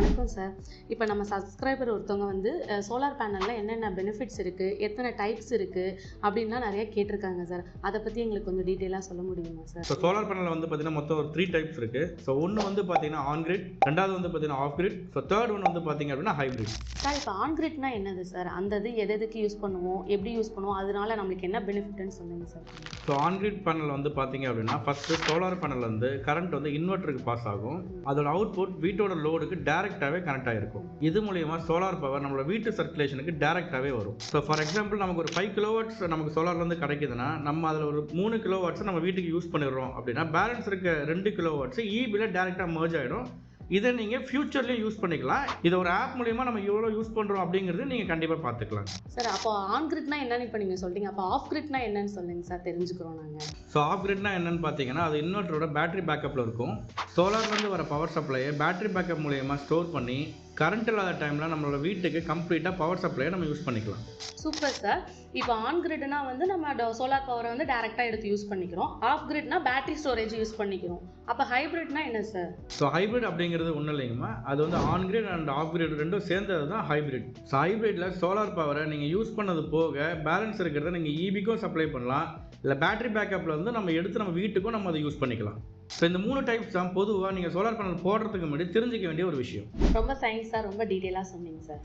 வணக்கம் சார். இப்போ நம்ம சப்ஸ்கிரைபர் ஒருத்தவங்க வந்து சோலார் பேனலில் என்னென்ன பெனிஃபிட்ஸ் இருக்குது, எத்தனை டைப்ஸ் இருக்குது அப்படின்லாம் நிறைய கேட்டிருக்காங்க சார். அதை பற்றி எங்களுக்கு கொஞ்சம் டீட்டெயிலாக சொல்ல முடியுமா சார்? ஸோ சோலார் பேனலில் வந்து பார்த்தீங்கன்னா மொத்தம் ஒரு 3 டைப்ஸ் இருக்குது. ஸோ ஒன்று வந்து பார்த்தீங்கன்னா ஆன் கிரிட், ரெண்டாவது வந்து பார்த்தீங்கன்னா of grid, so third one வந்து பார்த்தீங்க அப்படின்னா ஹைப்ரிட். சார் இப்போ ஆன் கிரிட்னா என்னது சார்? அந்த இது எதுக்கு யூஸ் பண்ணுவோம், எப்படி யூஸ் பண்ணுவோம், அதனால நம்மளுக்கு என்ன பெனிஃபிட்னு சொல்லுங்க sir. So on grid panel வந்து பார்த்தீங்க அப்படின்னா ஃபஸ்ட்டு சோலார் பேனல் வந்து கரண்ட் வந்து இன்வெர்ட்டருக்கு பாஸ் ஆகும். அதோட அவுட்புட் வீட்டோட லோடுக்கு டேரெக்டாகவே கனெக்ட் ஆகிருக்கும். இது மூலியமா சோலார் பவர் நம்மளோட வீட்டு சர்க்குலேஷனுக்கு டேரெக்டாகவே வரும். ஸோ ஃபார் எக்ஸாம்பிள் நமக்கு ஒரு 5 கிலோவாட்ஸ் நமக்கு சோலார்லேருந்து கிடைக்குதுன்னா நம்ம அதில் ஒரு 3 கிலோவாட்ஸ் நம்ம வீட்டுக்கு யூஸ் பண்ணிடுறோம் அப்படின்னா பேலன்ஸ் இருக்க 2 கிலோவாட்ஸ் ஈபியில் டேரெக்டாக மர்ஜ் ஆகிடும். இதை நீங்கள் ஃபியூச்சர்லேயும் யூஸ் பண்ணிக்கலாம். இதை ஒரு ஆப் மூலிமா நம்ம எவ்வளோ யூஸ் பண்ணுறோம் அப்படிங்கிறது நீங்கள் கண்டிப்பாக பார்த்துக்கலாம் சார். அப்போ ஆன் கிரிட்னா என்னன்னு இப்போ நீங்கள் சொல்லிட்டீங்க, அப்போ ஆஃப் கிரிட்னா என்னன்னு சொல்லுங்க சார், தெரிஞ்சுக்கிறோம் நாங்கள். ஸோ ஆஃப் கிரிட்னா என்னன்னு பார்த்தீங்கன்னா அது இன்வெர்ட்டரோட பேட்டரி பேக்கப்பில் இருக்கும். சோலார்லேருந்து வர பவர் சப்ளையை பேட்டரி பேக்கப் மூலயமா ஸ்டோர் பண்ணி கரண்ட் இல்லாத டைமில் நம்மளோட வீட்டுக்கு கம்ப்ளீட்டாக பவர் சப்ளையை நம்ம யூஸ் பண்ணிக்கலாம். Super sir. இப்போ ஆன் கிரிட்னா வந்து நம்ம சோலார் பவரை வந்து டேரெக்டாக எடுத்து யூஸ் பண்ணிக்கிறோம். ஆஃப் கிரிட்னா பேட்டரி ஸ்டோரேஜ் யூஸ் பண்ணிக்கிறோம். அப்போ ஹைப்ரிட்னா என்ன சார்? ஸோ ஹைப்ரிட் அப்படிங்கிறது ஒன்றும் இல்லைங்கம்மா, அது வந்து on grid and half grid ரெண்டும் சேர்ந்தது தான் ஹைப்ரிட். ஸோ ஹைப்ரிட்டில் சோலார் பவரை நீங்கள் யூஸ் பண்ணது போக பேலன்ஸ் இருக்கிறத நீங்கள் ஈபிக்கும் சப்ளை பண்ணலாம், இல்லை பேட்டரி பேக்கப்பில் வந்து நம்ம எடுத்து நம்ம வீட்டுக்கும் நம்ம அதை யூஸ் பண்ணிக்கலாம். ஸோ இந்த 3 டைப்ஸ் தான் பொதுவாக நீங்கள் சோலார் பேனல் போடுறதுக்கு முன்னாடி தெரிஞ்சிக்க வேண்டிய ஒரு விஷயம். ரொம்ப தேங்க்ஸ் சார், ரொம்ப டீட்டெயிலாக சொன்னீங்க சார்.